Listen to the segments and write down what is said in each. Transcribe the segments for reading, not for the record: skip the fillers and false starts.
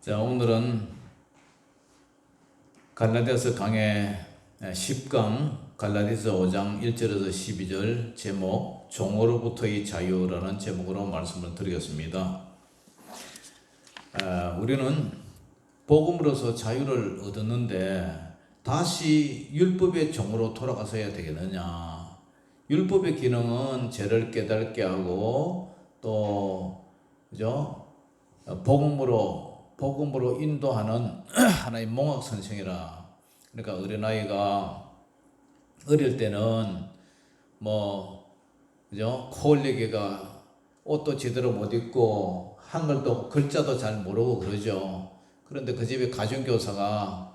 자, 오늘은 갈라디아서 강의 10강 갈라디아서 5장 1절에서 12절 제목 종으로부터의 자유라는 제목으로 말씀을 드리겠습니다. 우리는 복음으로서 자유를 얻었는데 다시 율법의 종으로 돌아가서야 되겠느냐? 율법의 기능은 죄를 깨닫게 하고 또 그죠? 복음으로 인도하는 하나의 몽학 선생이라. 그러니까 어린아이가 어릴 때는 그죠? 코올리기가 옷도 제대로 못 입고 한글도 글자도 잘 모르고 그러죠. 그런데 그 집에 가정교사가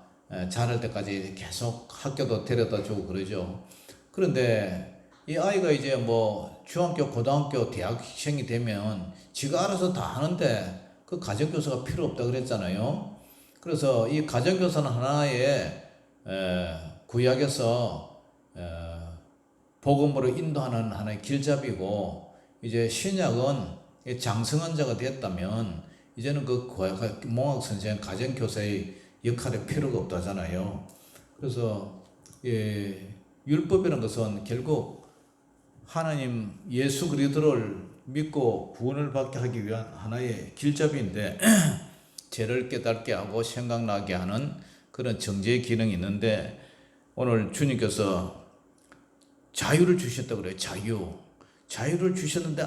자랄 때까지 계속 학교도 데려다 주고 그러죠. 그런데 이 아이가 이제 중학교, 고등학교, 대학생이 되면 지가 알아서 다 하는데 그 가정교사가 필요 없다 그랬잖아요. 그래서 이 가정교사는 하나의 구약에서 복음으로 인도하는 하나의 길잡이고, 이제 신약은 장성한 자가 됐다면 이제는 그 몽학 선생 가정교사의 역할이 필요가 없다잖아요. 그래서 율법이라는 것은 결국 하나님 예수 그리스도를 믿고 구원을 받게 하기 위한 하나의 길잡이인데 죄를 깨닫게 하고 생각나게 하는 그런 정죄의 기능이 있는데, 오늘 주님께서 자유를 주셨다고 그래요. 자유를 주셨는데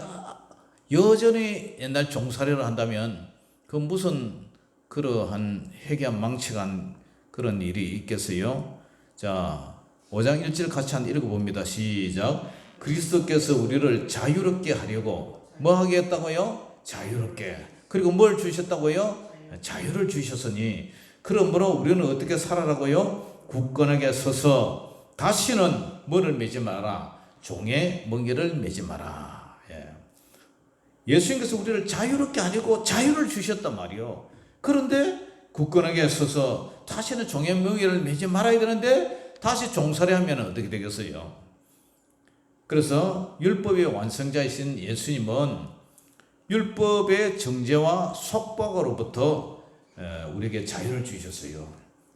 여전히 옛날 종살이를 한다면 그 무슨 그러한 회개한 망측한 그런 일이 있겠어요? 자, 5장 1절 같이 한번 읽어봅니다. 시작. 그리스도께서 우리를 자유롭게 하려고 뭐 하게 했다고요? 자유롭게. 그리고 뭘 주셨다고요? 자유를 주셨으니 그러므로 우리는 어떻게 살아라고요? 굳건하게 서서 다시는 뭐를 매지 마라? 종의 멍에를 매지 마라. 예수님께서 우리를 자유롭게 하려고 자유를 주셨단 말이요. 그런데 굳건하게 서서 다시는 종의 멍에를 매지 말아야 되는데 다시 종살이 하면 어떻게 되겠어요? 그래서 율법의 완성자이신 예수님은 율법의 정죄와 속박으로부터 우리에게 자유를 주셨어요.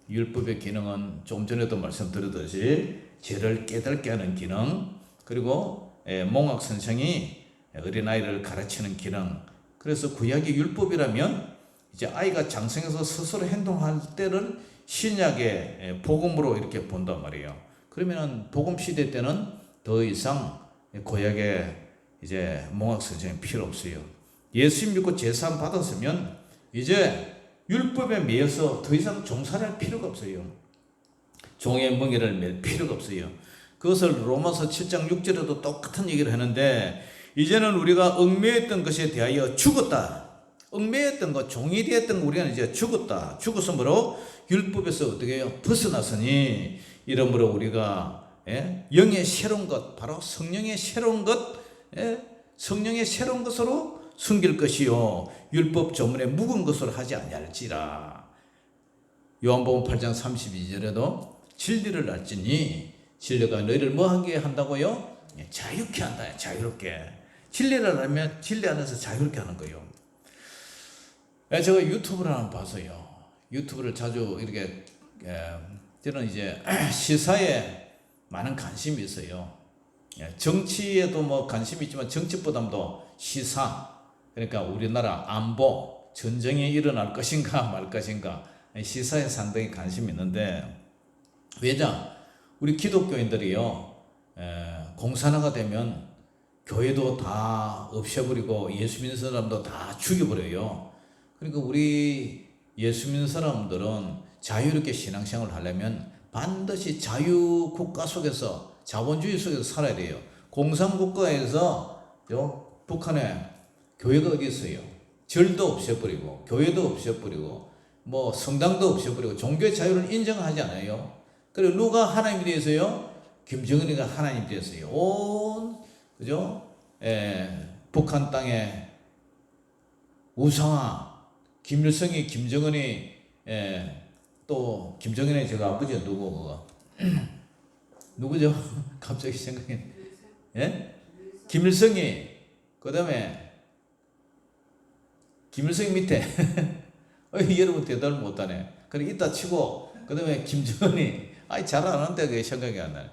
율법의 기능은 조금 전에도 말씀드렸듯이 죄를 깨닫게 하는 기능, 그리고 몽학 선생이 어린아이를 가르치는 기능. 그래서 구약의 율법이라면 이제 아이가 장성해서 스스로 행동할 때를 신약의 복음으로 이렇게 본단 말이에요. 그러면은 복음 시대 때는 더 이상 구약의 이제 몽학 선생이 필요 없어요. 예수 믿고 제사함 받았으면 이제 율법에 매여서 더 이상 종살이할 필요가 없어요. 종의 멍에를 맬 필요가 없어요. 그것을 로마서 7장 6절에도 똑같은 얘기를 하는데, 이제는 우리가 얽매였던 것에 대하여 죽었다. 얽매였던 것, 종이 되었던 것 우리는 이제 죽었다. 죽었으므로 율법에서 어떻게 해요? 벗어났으니 이러므로 우리가 영의 새로운 것, 바로 성령의 새로운 것, 성령의 새로운 것으로 숨길 것이요 율법 조문에 묵은 것으로 하지 아니할지라. 요한복음 8장 32절에도 진리를 알지니 진리가 너희를 뭐하게 한다고요? 자유케 한다. 자유롭게. 진리를 알면 진리 안에서 자유롭게 하는 거예요. 제가 유튜브를 한번 봐서요. 유튜브를 자주 이렇게 저는 이제 시사에 많은 관심이 있어요. 정치에도 관심이 있지만 정치보다도 시사, 그러니까 우리나라 안보, 전쟁이 일어날 것인가 말 것인가, 시사에 상당히 관심이 있는데, 왜냐? 우리 기독교인들이요, 공산화가 되면 교회도 다 없애버리고 예수 믿는 사람도 다 죽여버려요. 그러니까 우리 예수 믿는 사람들은 자유롭게 신앙생활을 하려면 반드시 자유국가 속에서, 자본주의 속에서 살아야 돼요. 공산국가에서 북한에 교회가 어디 있어요? 절도 없애버리고 교회도 없애버리고 성당도 없애버리고 종교의 자유를 인정하지 않아요. 그리고 누가 하나님이 되어서요? 김정은이가 하나님이 되었어요. 그죠? 북한 땅에 우상화, 김일성이, 김정은이, 또 김정은의 제가 아버지가 누구죠? 갑자기 생각이. 김일성이, 그 다음에 김일성 밑에 여러분 대답을 못하네. 그래 이따 치고 그 다음에 김정은이 아이 잘 아는데 그게 생각이 안 나네.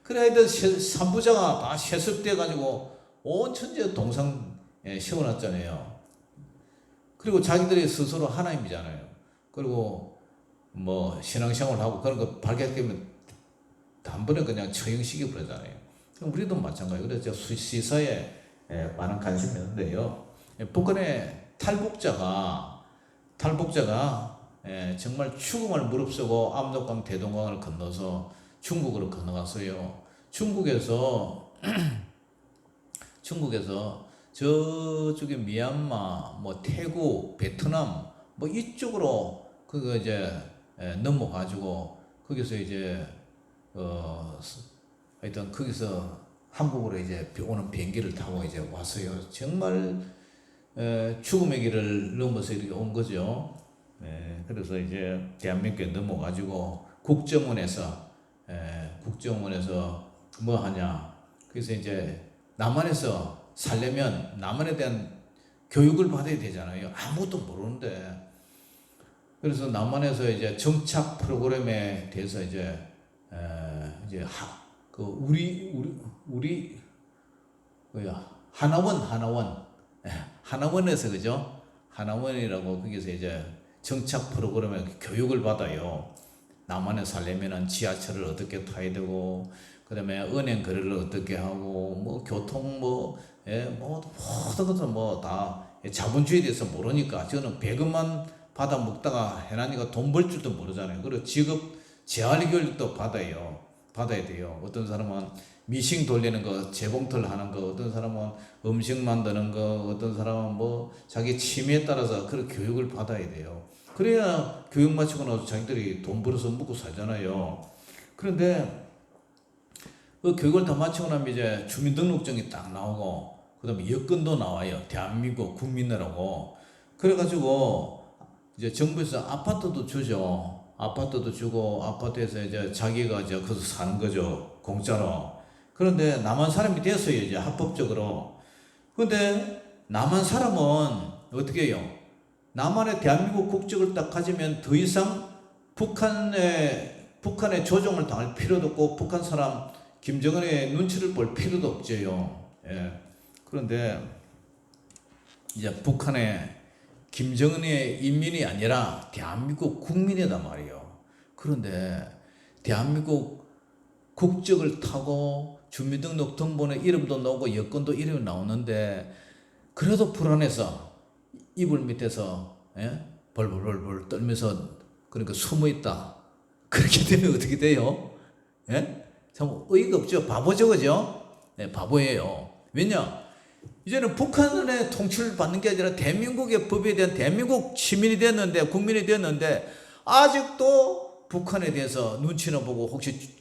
그래 하여튼 삼부자가 다 세습돼 가지고 온 천지에 동상 세워놨잖아요. 그리고 자기들이 스스로 하나님이잖아요. 그리고 뭐 신앙생활 하고 그런 거 발견되면 단번에 그냥 처형시켜 버리잖아요. 우리도 마찬가지예요. 그래서 시사에 많은 관심이 있는데요. 북한의 탈북자가 정말 죽음을 무릅쓰고 압록강 대동강을 건너서 중국으로 건너갔어요. 중국에서 저쪽에 미얀마, 뭐 태국, 베트남 뭐 이쪽으로 그거 이제 넘어가지고 거기서 이제 하여튼 거기서 한국으로 이제 오는 비행기를 타고 이제 왔어요. 정말 죽음의 길을 넘어서 이렇게 온 거죠. 그래서 이제 대한민국에 넘어가지고 국정원에서 뭐 하냐. 그래서 이제 남한에서 살려면 남한에 대한 교육을 받아야 되잖아요. 아무것도 모르는데. 그래서 남한에서 이제 정착 프로그램에 대해서 이제 하나원에서 그죠? 하나원이라고 거기서 이제 정착 프로그램에 교육을 받아요. 남한에 살려면은 지하철을 어떻게 타야 되고, 그 다음에 은행 거래를 어떻게 하고, 뭐 교통 모든 것들 다 자본주의에 대해서 모르니까 저는 100원만 받아 먹다가 해나니까 돈 벌 줄도 모르잖아요. 그리고 직업 재활 교육도 받아야 돼요. 어떤 사람은 미싱 돌리는 거, 재봉틀 하는 거, 어떤 사람은 음식 만드는 거, 어떤 사람은 뭐 자기 취미에 따라서 그런 교육을 받아야 돼요. 그래야 교육 마치고 나서 자기들이 돈 벌어서 먹고 살잖아요. 그런데 그 교육을 다 마치고 나면 이제 주민등록증이 딱 나오고, 그 다음에 여권도 나와요. 대한민국 국민이라고. 그래가지고 이제 정부에서 아파트도 주죠. 아파트도 주고, 아파트에서 이제 자기가 이제 거기서 사는 거죠. 공짜로. 그런데 남한 사람이 됐어요. 이제 합법적으로. 근데 남한 사람은 어떻게 해요? 남한의 대한민국 국적을 딱 가지면 더 이상 북한의 조종을 당할 필요도 없고, 북한 사람 김정은의 눈치를 볼 필요도 없죠. 그런데 이제 북한의 김정은의 인민이 아니라 대한민국 국민이단 말이에요. 그런데 대한민국 국적을 타고 주민등록 등본에 이름도 나오고 여권도 이름이 나오는데, 그래도 불안해서 이불 밑에서 벌벌벌 떨면서 그러니까 숨어 있다. 그렇게 되면 어떻게 돼요? 참 의의가 없죠. 바보죠, 그죠? 바보예요. 왜냐? 이제는 북한의 통치를 받는 게 아니라 대한민국의 법에 대한 대한민국 시민이 됐는데, 국민이 됐는데, 아직도 북한에 대해서 눈치나 보고 혹시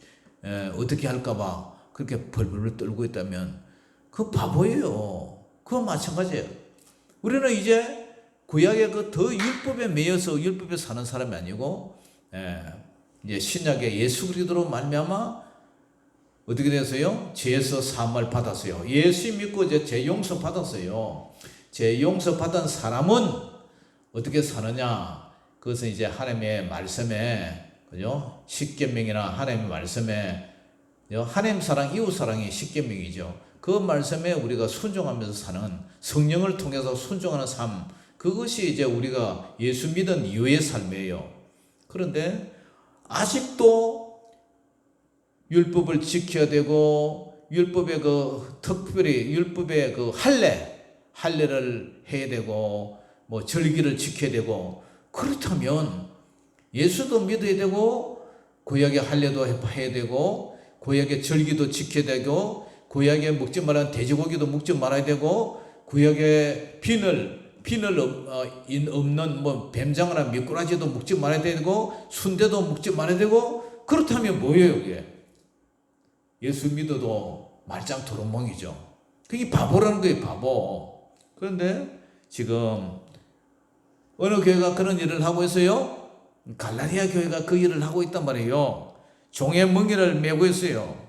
어떻게 할까봐 그렇게 벌벌 떨고 있다면 그거 바보예요. 그거 마찬가지예요. 우리는 이제 구약의 그 더 율법에 매여서 율법에 사는 사람이 아니고, 이제 신약의 예수 그리스도로 말미암아 어떻게 됐어요? 죄에서 사함을 받았어요. 예수 믿고 이제 죄 용서 받았어요. 죄 용서 받은 사람은 어떻게 사느냐? 그것은 이제 하나님의 말씀에, 그죠? 십계명이나 하나님의 말씀에, 하나님 사랑, 이웃 사랑이 십계명이죠. 그 말씀에 우리가 순종하면서 사는, 성령을 통해서 순종하는 삶, 그것이 이제 우리가 예수 믿은 이후의 삶이에요. 그런데 아직도 율법을 지켜야 되고, 율법의 특별히 율법의 할례를 해야 되고, 뭐 절기를 지켜야 되고, 그렇다면 예수도 믿어야 되고, 구약의 할례도 해야 되고, 구약의 절기도 지켜야 되고, 구약에 먹지 말라는 돼지고기도 먹지 말아야 되고, 구약의 비늘 없는 뭐 뱀장어나 미꾸라지도 먹지 말아야 되고, 순대도 먹지 말아야 되고. 그렇다면 뭐예요, 이게? 예수 믿어도 말짱 도루묵이죠. 그게 바보라는 거예요, 바보. 그런데 지금 어느 교회가 그런 일을 하고 있어요? 갈라디아 교회가 그 일을 하고 있단 말이에요. 종의 멍에를 메고 있어요.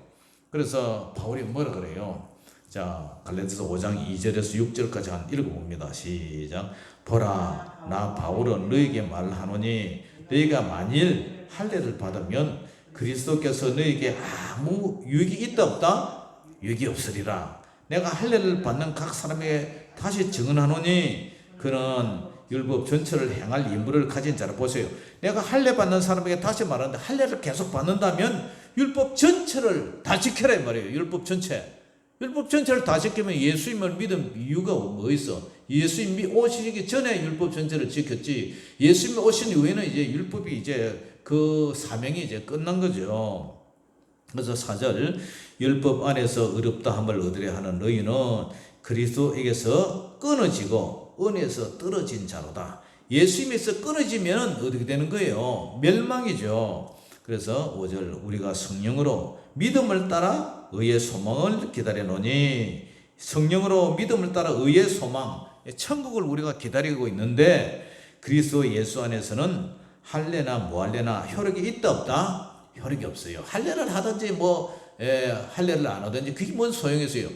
그래서 바울이 뭐라 그래요? 자, 갈라디아서 5장 2절에서 6절까지 한 읽어봅니다. 시작. 보라, 나 바울은 너에게 말하노니 너희가 만일 할례를 받으면 그리스도께서 너에게 아무 유익이 있다 없다? 유익이 없으리라. 내가 할례를 받는 각 사람에게 다시 증언하노니 그는 율법 전체를 행할 임무를 가진 자라. 보세요. 내가 할례 받는 사람에게 다시 말하는데 할례를 계속 받는다면 율법 전체를 다 지켜라 이 말이에요. 율법 전체를 다 지키면 예수님을 믿은 이유가 뭐 있어? 예수님이 오시기 전에 율법 전체를 지켰지, 예수님이 오신 이후에는 이제 율법이 이제 그 사명이 이제 끝난 거죠. 그래서 4절, 율법 안에서 의롭다 함을 얻으려 하는 너희는 그리스도에게서 끊어지고 은혜에서 떨어진 자로다. 예수님에서 끊어지면 어떻게 되는 거예요? 멸망이죠. 그래서 5절, 우리가 성령으로 믿음을 따라 의의 소망을 기다려노니, 성령으로 믿음을 따라 의의 소망, 천국을 우리가 기다리고 있는데 그리스도 예수 안에서는 할례나 무할례나 효력이 있다 없다? 효력이 없어요. 할례를 하든지 할례를 안 하든지 그게 뭔 소용이 있어요.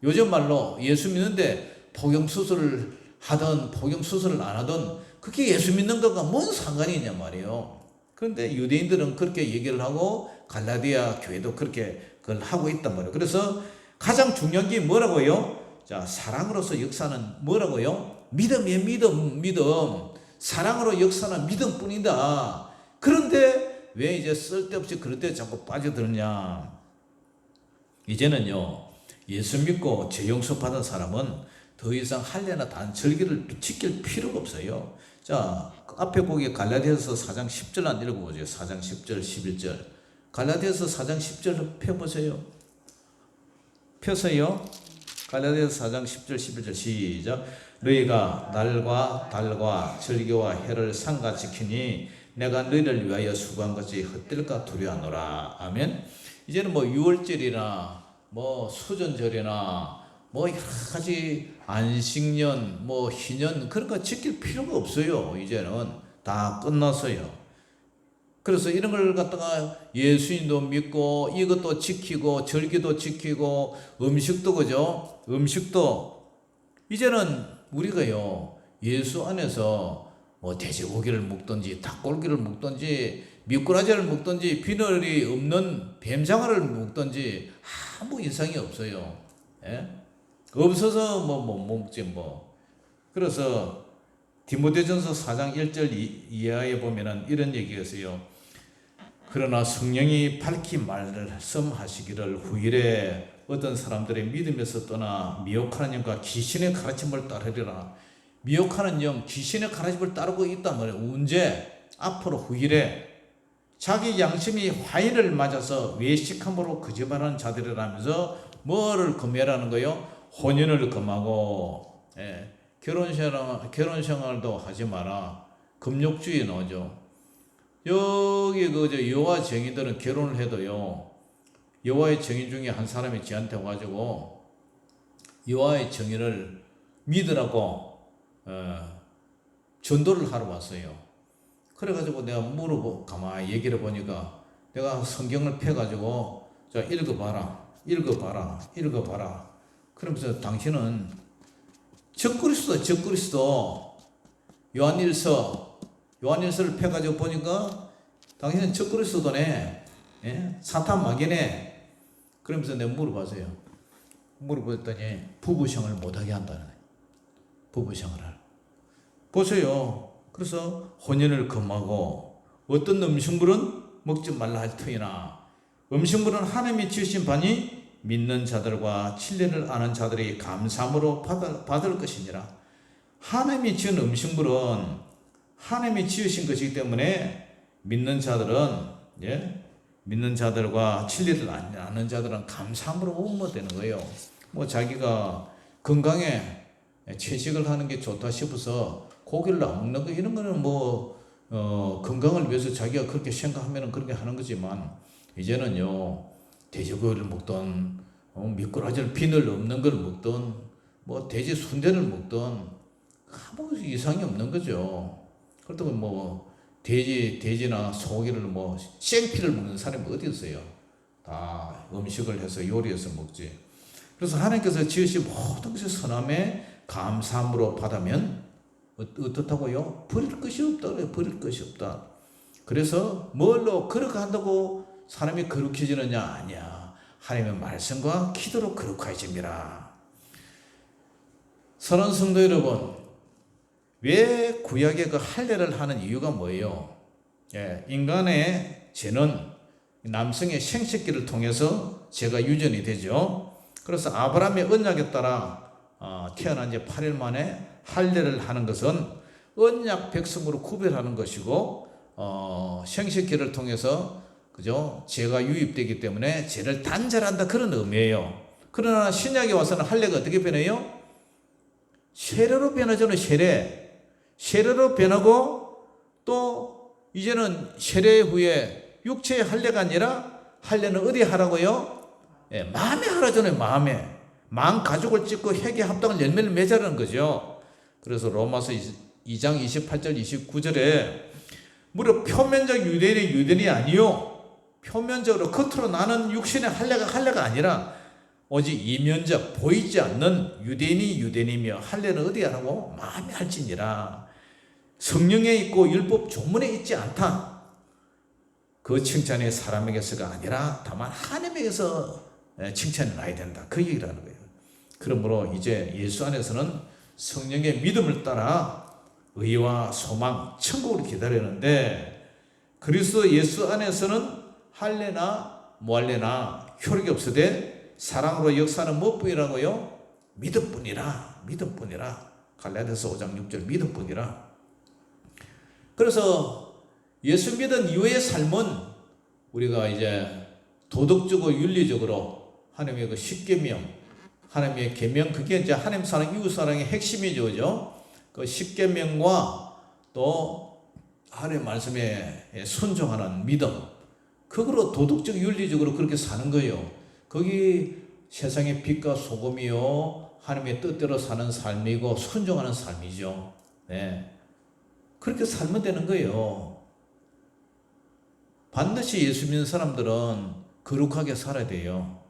요즘 말로 예수 믿는데 복용수술을 하든 복용수술을 안 하든 그게 예수 믿는 것과 뭔 상관이 있냐 말이에요. 그런데 유대인들은 그렇게 얘기를 하고 갈라디아 교회도 그렇게 그걸 하고 있단 말이에요. 그래서 가장 중요한 게 뭐라고요? 자, 사랑으로서 역사는 뭐라고요? 믿음이에요. 믿음. 사랑으로 역사는 믿음뿐이다. 그런데 왜 이제 쓸데없이 그럴 때 자꾸 빠져들냐? 이제는요, 예수 믿고 죄 용서 받은 사람은 더 이상 할례나 단절기를 지킬 필요가 없어요. 자, 앞에 거기 갈라디아서 4장 10절 한 읽어보세요. 4장 10절 11절. 갈라디아서 4장 10절 펴보세요. 펴서요. 갈라디아서 4장 10절 11절 시작. 너희가 날과 달과 절기와 해를 상가 지키니 내가 너희를 위하여 수고한 것이 헛될까 두려워하노라. 아멘. 이제는 6월절이나 수전절이나 여러 가지 안식년, 희년 그런 거 지킬 필요가 없어요. 이제는 다 끝났어요. 그래서 이런 걸 갖다가 예수님도 믿고 이것도 지키고 절기도 지키고 음식도 그죠? 음식도 이제는 우리가요 예수 안에서 돼지고기를 먹든지 닭고기를 먹든지 미꾸라지를 먹든지 비늘이 없는 뱀장어를 먹든지 아무 이상이 없어요. 예? 없어서 못 먹지 그래서 디모데전서 4장 1절 이하에 보면은 이런 얘기가 있어요. 그러나 성령이 밝히 말씀하시기를 후일에 어떤 사람들의 믿음에서 떠나 미혹하는 영과 귀신의 가르침을 따르리라. 미혹하는 영, 귀신의 가르침을 따르고 있단 말이에요. 언제? 앞으로 후일에 자기 양심이 화인을 맞아서 외식함으로 거짓말하는 자들이라면서 뭐를 금해라는 거요? 혼인을 금하고, 결혼 생활도 하지 마라. 금욕주의 나오죠. 여기 여호와 증인들은 결혼을 해도요, 여호와의 증인 중에 한 사람이 저한테 와가지고 여호와의 증인을 믿으라고 전도를 하러 왔어요. 그래가지고 내가 물어보고 가만히 얘기를 보니까 내가 성경을 펴가지고 자 읽어봐라. 그러면서 당신은 적그리스도 요한일서를 펴가지고 보니까 당신은 적그리스도네, 사탄 마귀네. 그러면서 내가 물어봤더니 부부생활을 못하게 한다는 거예요. 부부생활을 보세요. 그래서 혼인을 금하고 어떤 음식물은 먹지 말라 할 터이나 음식물은 하나님이 지으신 바니 믿는 자들과 진리를 아는 자들이 감사함으로 받을 것이니라. 하나님이 지은 음식물은 하나님이 지으신 것이기 때문에 믿는 자들과 진리를 아는 자들은 감사함으로 되는 거예요. 자기가 건강에 채식을 하는 게 좋다 싶어서 고기를 안 먹는 거 이런 거는 건강을 위해서 자기가 그렇게 생각하면 그렇게 하는 거지만 이제는요 돼지고기를 먹던 미꾸라지를 비늘 없는 걸 먹던 돼지 순대를 먹던 아무 이상이 없는 거죠. 그렇다고 돼지나 소고기를 생피를 먹는 사람이 어디 있어요? 다 음식을 해서 요리해서 먹지. 그래서 하나님께서 지으신 모든 것이 선함에 감사함으로 받으면 어떻다고요? 버릴 것이 없다 그래요. 버릴 것이 없다. 그래서 뭘로 그렇게 한다고 사람이 거룩해지느냐? 아니야. 하나님의 말씀과 기도로 거룩해집니다. 사랑하는 성도 여러분, 왜 구약의 그 할례를 하는 이유가 뭐예요? 인간의 죄는 남성의 생식기를 통해서 죄가 유전이 되죠. 그래서 아브라함의 언약에 따라 태어난 지 8일 만에 할례를 하는 것은 언약 백성으로 구별하는 것이고, 생식기를 통해서 그죠? 죄가 유입되기 때문에 죄를 단절한다, 그런 의미예요. 그러나 신약에 와서는 할례가 어떻게 변해요? 세례로 변하잖아요. 세례로 변하고, 또 이제는 세례 후에 육체의 할례가 아니라 할례는 어디 하라고요? 마음에 하라잖아요. 마음 가죽을 찢고 회개 합당한 열매를 맺으라는 거죠. 그래서 로마서 2장 28절 29절에 무려 표면적 유대인이 아니요, 표면적으로 겉으로 나는 육신의 할례가 아니라 오직 이면적 보이지 않는 유대인이 유대인이며 할례는 어디 하라고? 마음에 할지니라. 성령에 있고 율법 조문에 있지 않다. 그 칭찬이 사람에게서가 아니라 다만 하나님에게서 칭찬이 나야 된다, 그 얘기를 하는 거예요. 그러므로 이제 예수 안에서는 성령의 믿음을 따라 의와 소망, 천국을 기다리는데, 그리스도 예수 안에서는 할례나 무할례나 효력이 없으되 사랑으로 역사는 무엇뿐이라고요? 믿음뿐이라. 갈라디아서 5장 6절 믿음뿐이라. 그래서 예수 믿은 이후의 삶은 우리가 이제 도덕적으로 윤리적으로 하나님의 그 십계명, 하나님의 계명, 그게 이제 하나님 사랑, 이웃 사랑의 핵심이죠, 그죠? 그 십계명과 또 하나님의 말씀에 순종하는 믿음, 그거로 도덕적 윤리적으로 그렇게 사는 거예요. 거기 세상의 빛과 소금이요, 하나님의 뜻대로 사는 삶이고 순종하는 삶이죠. 네. 그렇게 살면 되는 거예요. 반드시 예수 믿는 사람들은 거룩하게 살아야 돼요.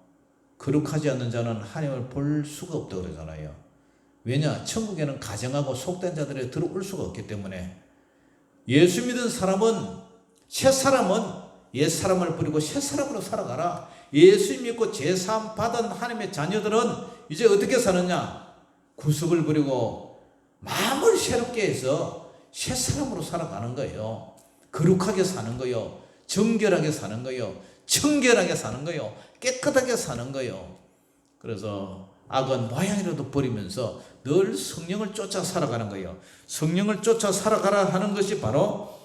거룩하지 않는 자는 하나님을 볼 수가 없다고 그러잖아요. 왜냐? 천국에는 가정하고 속된 자들이 들어올 수가 없기 때문에. 예수 믿은 사람은, 새사람은 옛사람을 버리고 새사람으로 살아가라. 예수 믿고 제사함 받은 하나님의 자녀들은 이제 어떻게 사느냐? 구속을 버리고 마음을 새롭게 해서 새사람으로 살아가는 거예요. 거룩하게 사는 거예요. 정결하게 사는 거예요. 청결하게 사는 거예요. 깨끗하게 사는 거예요. 그래서 악은 모양이라도 버리면서 늘 성령을 쫓아 살아가는 거예요. 성령을 쫓아 살아가라 하는 것이 바로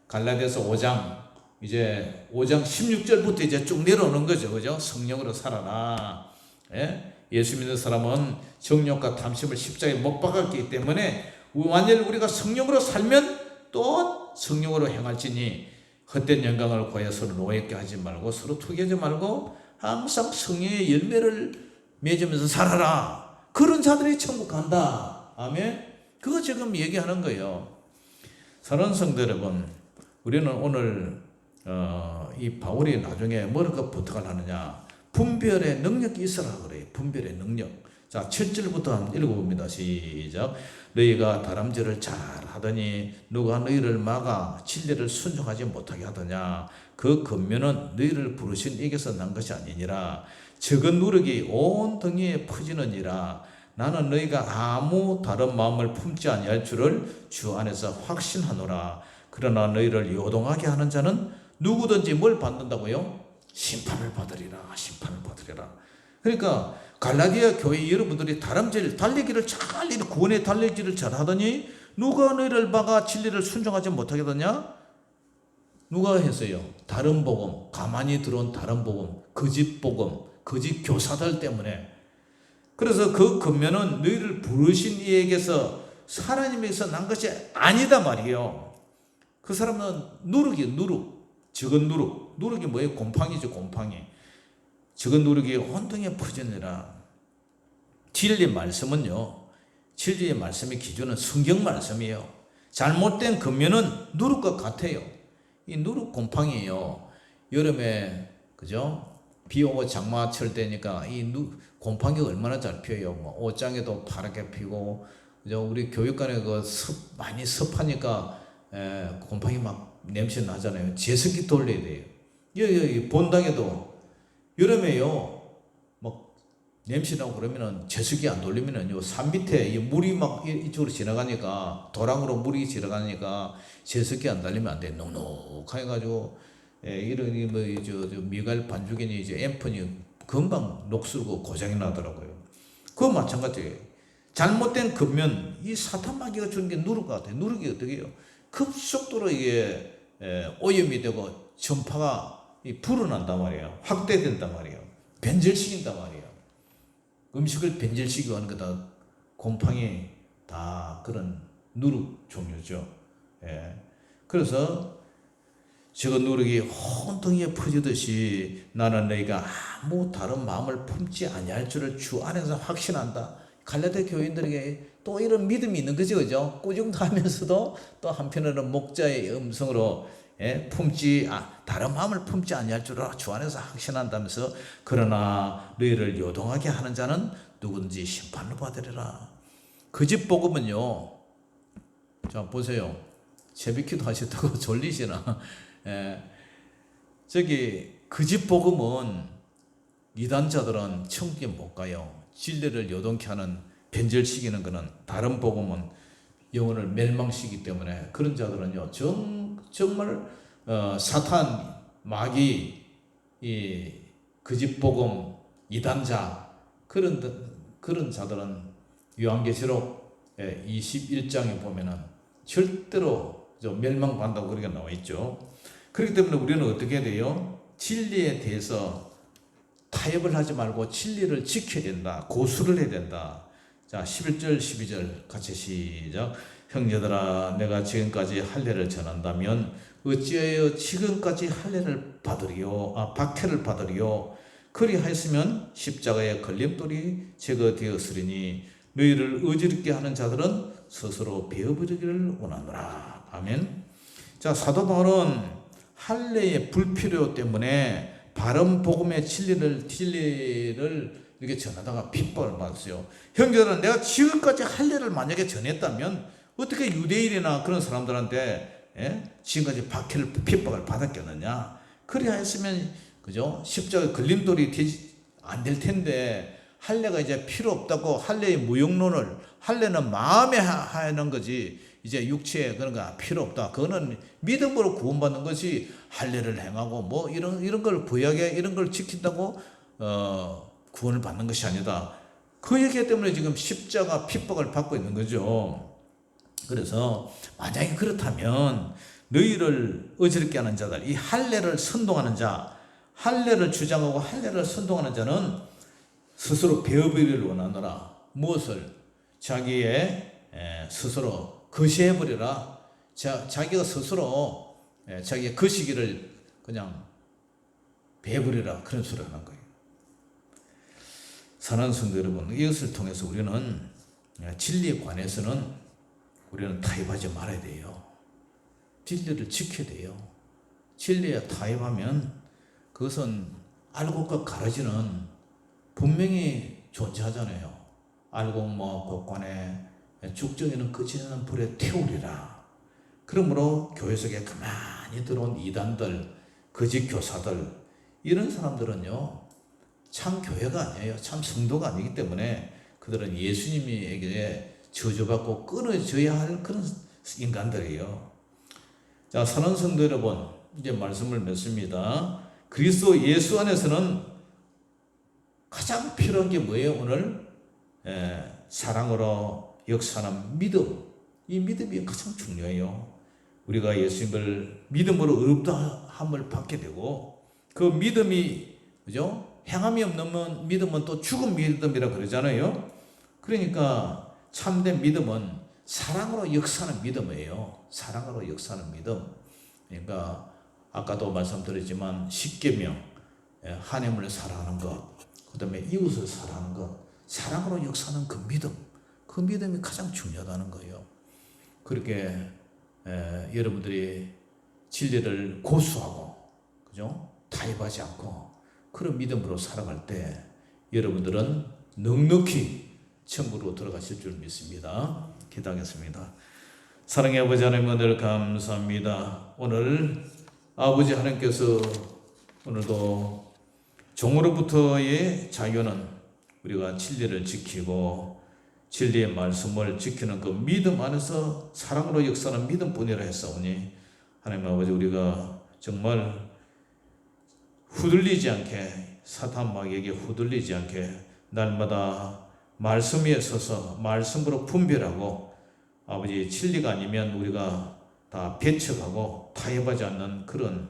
갈라디아서 5장 이제 5장 16절부터 이제 쭉 내려오는 거죠. 그죠? 성령으로 살아라. 예수 믿는 사람은 정욕과 탐심을 십자가에 못 박았기 때문에 만일 우리가 성령으로 살면 또 성령으로 행할지니 헛된 영광을 구하여 서로 노예케 하지 말고 서로 투기하지 말고 항상 성령의 열매를 맺으면서 살아라. 그런 자들이 천국 간다. 아멘. 그거 지금 얘기하는 거예요. 사랑하는 성도 여러분, 우리는 오늘 이 바울이 나중에 뭐라고 부탁을 하느냐? 분별의 능력이 있으라 그래요. 분별의 능력. 자, 7절부터 한번 읽어봅니다. 시작. 너희가 다람쥐를 잘 하더니 누가 너희를 막아 진리를 순종하지 못하게 하더냐? 그 근면은 너희를 부르신 이에게서 난 것이 아니니라. 적은 누룩이 온 등에 퍼지느니라. 나는 너희가 아무 다른 마음을 품지 아니할 줄을 주 안에서 확신하노라. 그러나 너희를 요동하게 하는 자는 누구든지 뭘 받는다고요? 심판을 받으리라. 그러니까 갈라디아 교회 여러분들이 다람쥐를 달리기를 잘, 구원의 달리기를 잘 하더니 누가 너희를 막아 진리를 순종하지 못하게 하더냐? 누가 했어요? 다른 복음, 가만히 들어온 다른 복음, 거짓 복음, 거짓 교사들 때문에. 그래서 그 근면은 너희를 부르신 이에게서 하나님에게서 난 것이 아니다 말이에요. 그 사람은 누룩. 적은 누룩. 누룩이 뭐예요? 곰팡이죠, 곰팡이. 적은 누룩이 온통에 퍼지느라. 진리 말씀은요, 진리의 말씀의 기준은 성경 말씀이에요. 잘못된 근면은 누룩과 같아요. 이 누룩 곰팡이에요. 여름에, 그죠? 비 오고 장마철 되니까 이 곰팡이가 얼마나 잘 피어요. 뭐 옷장에도 파랗게 피고, 그죠? 우리 교육관에 많이 습하니까 곰팡이 막 냄새 나잖아요. 제습기 돌려야 돼요. 여기 본당에도 여름에요. 막 냄새 나고 그러면은 제습기 안 돌리면은요, 산 밑에 이 물이 막 이쪽으로 지나가니까, 도랑으로 물이 지나가니까 제습기 안 달리면 안 돼. 눅눅해 가지고 이런 저 미갈 반죽이니 이제 앰프니 금방 녹슬고 고장이 나더라고요. 그거 마찬가지예요. 잘못된 겉면, 이 사탄마귀가 주는 게 누룩 같아요. 누룩이 어떻게 해요? 급속도로 이게 오염이 되고 전파가 불어난단 말이에요. 확대된단 말이에요. 변질시킨단 말이에요. 음식을 변질시키고 하는 거다 곰팡이 다 그런 누룩 종류죠. 그래서 저 누룩이 혼통에 퍼지듯이 나는 너희가 아무 다른 마음을 품지 아니할 줄을 주 안에서 확신한다. 갈라디아 교인들에게 또 이런 믿음이 있는 거죠, 그죠? 꾸중하면서도 또 한편으로는 목자의 음성으로 다른 마음을 품지 아니할 줄을 주 안에서 확신한다면서 그러나 너희를 요동하게 하는 자는 누구든지 심판을 받으리라. 그 집 복음은요. 자 보세요. 새벽기도 하셨다고 졸리시나? 저기 그 집 복음은 이단자들은 천국에 못 가요. 진리를 요동케 하는 변절시키는 것은 다른 복음은 영혼을 멸망시키기 때문에 그런 자들은요 정말 사탄 마귀 이 거짓 복음 이단자 그런 자들은 요한계시록 21장에 보면은 절대로 멸망받는다고 그렇게 나와 있죠. 그렇기 때문에 우리는 어떻게 해야 돼요? 진리에 대해서 타협을 하지 말고 진리를 지켜야 된다. 고수를 해야 된다. 자, 11절 12절 같이 시작. 형제들아 내가 지금까지 할례를 전한다면 어찌하여 지금까지 할례를 박해를 받으리요. 그리하였으면 십자가의 걸림돌이 제거되었으리니 너희를 어지럽게 하는 자들은 스스로 베어버리기를 원하노라. 아멘. 자, 사도 바울은 할례의 불필요 때문에 바른 복음의 진리를 이렇게 전하다가 핍박을 받았어요. 형제들은 내가 지금까지 할례를 만약에 전했다면 어떻게 유대인이나 그런 사람들한테 지금까지 핍박을 받았겠느냐? 그리하였으면 그죠? 십자가 걸림돌이 안 될 텐데 할례가 이제 필요 없다고 할례의 무용론을 할례는 마음에 하는 거지 이제 육체에 그런 거 필요 없다. 그거는 믿음으로 구원받는 것이 할례를 행하고 뭐 이런 걸 구약에 이런 걸 지킨다고 구원을 받는 것이 아니다. 그 얘기 때문에 지금 십자가 핍박을 받고 있는 거죠. 그래서 만약에 그렇다면 너희를 어지럽게 하는 자들, 이 할례를 선동하는 자, 할례를 주장하고 할례를 선동하는 자는 스스로 베어버리를 원하노라. 무엇을? 자기의 스스로 거시해버리라. 자기가 스스로 자기의 거시기를 그냥 베어버리라. 그런 소리를 하는 거예요. 사랑하는 성도 여러분, 이것을 통해서 우리는 진리에 관해서는 우리는 타협하지 말아야 돼요. 진리를 지켜야 돼요. 진리에 타협하면 그것은 알곡과 가라지는 분명히 존재하잖아요. 알곡 곡간에 죽정이는 끄지 않는 불에 태우리라. 그러므로 교회 속에 가만히 들어온 이단들, 거짓 교사들 이런 사람들은요 참 교회가 아니에요. 참 성도가 아니기 때문에 그들은 예수님에게 저주받고 끊어져야 할 그런 인간들이에요. 자, 사랑하는 성도 여러분, 이제 말씀을 맺습니다. 그리스도 예수 안에서는 가장 필요한 게 뭐예요? 오늘 사랑으로 역사하는 믿음. 이 믿음이 가장 중요해요. 우리가 예수님을 믿음으로 의롭다함을 받게 되고 그 믿음이 그죠? 행함이 없는 믿음은 또 죽은 믿음이라 그러잖아요. 그러니까 참된 믿음은 사랑으로 역사하는 믿음이에요. 사랑으로 역사하는 믿음. 그러니까 아까도 말씀드렸지만 십계명, 하나님을 사랑하는 것, 그 다음에 이웃을 사랑하는 것, 사랑으로 역사하는 그 믿음, 그 믿음이 가장 중요하다는 거예요. 그렇게 여러분들이 진리를 고수하고, 그죠? 타협하지 않고 그런 믿음으로 살아갈 때 여러분들은 넉넉히 천국으로 들어가실 줄 믿습니다. 기도하겠습니다. 사랑의 아버지 하나님, 늘 감사합니다. 오늘 아버지 하나님께서 오늘도 종으로부터의 자유는 우리가 진리를 지키고 진리의 말씀을 지키는 그 믿음 안에서 사랑으로 역사하는 믿음뿐이라 했사오니, 하나님 아버지, 우리가 정말 후들리지 않게, 사탄 마귀에게 후들리지 않게 날마다 말씀 위에 서서 말씀으로 분별하고, 아버지 진리가 아니면 우리가 다 배척하고 타협하지 않는 그런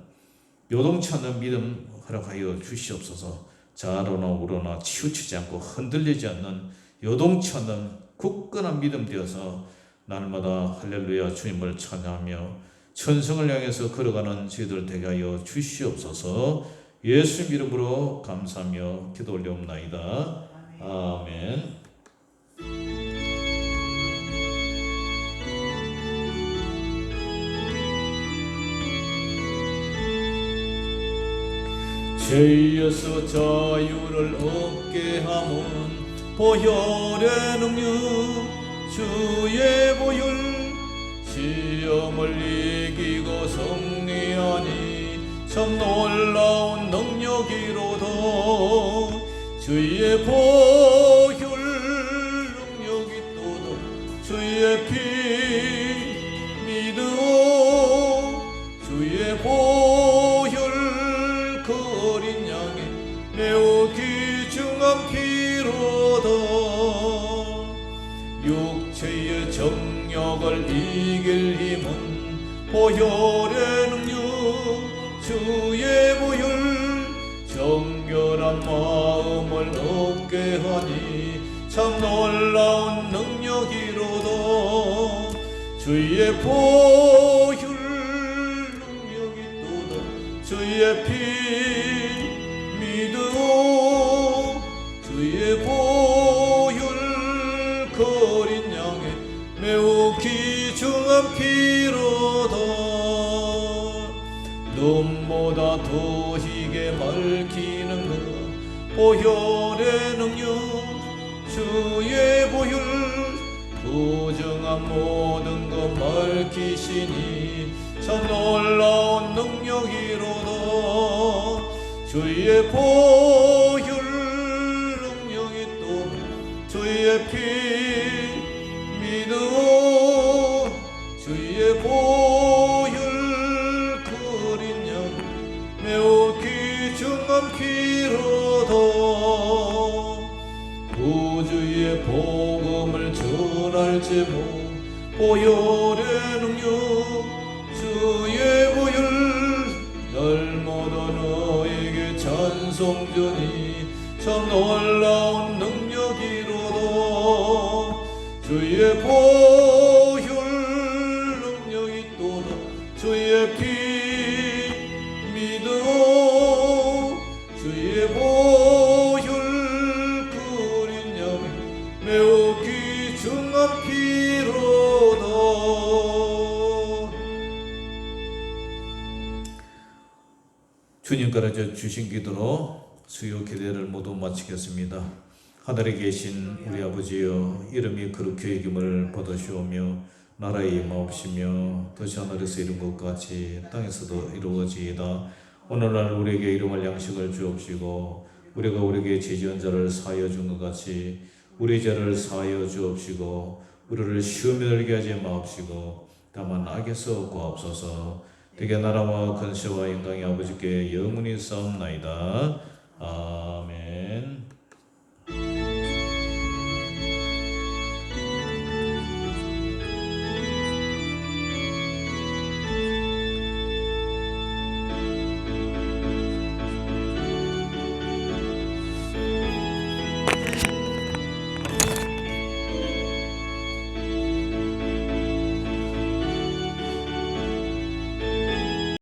요동치 않는 믿음 허락하여 주시옵소서. 좌로나 우로나 치우치지 않고 흔들리지 않는 요동치 않는 굳건한 믿음 되어서 날마다 할렐루야 주님을 찬양하며 천성을 향해서 걸어가는 저희들 되게 하여 주시옵소서. 예수 이름으로 감사하며 기도 올려옵나이다. 아멘. 죄에서 자유를 얻게 함은 보혈의 능력, 주의 보혈, 시험을 이기고 승리하니 참 놀라운 능력이로다. 주의 보혈 능력이 또다. 주의 피 믿어. 주의 보혈 어린 양의 매우 귀중한 피로다. 육체의 정욕을 이길 힘은 보혈의 능력, 주의 보혈, 정결한 마음을 얻게 하니 참 놀라운 능력이로다. 주의 보혈 능력이 또다. 주의 피 주의 보혈 어린 양의 매우 귀중한 피로다. 눈보다 더 희게 밝히는 그 보혈의 능력, 주의 보혈, 부정한 모든 것 밝히시니 참 놀라운 능력이로다. 주의 보혈 능력이 또 주의 피 믿어. 주의 보혈 어린 양 매우 귀중한 피로다. 구주의 복음을 전할 제목, 보혈의 능력, 주의 보혈, 날마다 너에게 찬송전이 참 놀라운 능력이로다. 주의 보혈 능력이 또다. 주의 피 믿어. 주의 보혈 어린 양 매우 귀중한 피로다. 주님께서 주신 기도로 수요 기대를 모두 마치겠습니다. 하늘에 계신 우리 아버지여, 이름이 거룩히 여김을 받으시오며 나라의 임하옵시며 뜻이 하늘에서 이룬 것 같이 땅에서도 이루어지이다. 오늘날 우리에게 일용할 양식을 주옵시고, 우리가 우리에게 죄지은 자를 사하여 준 것 같이 우리 죄를 사하여 주옵시고, 우리를 시험에 들게 하지 마옵시고 다만 악에서 구하옵소서. 되게 나라와 권세와 영광이 아버지께 영원히 싸움나이다. 아멘.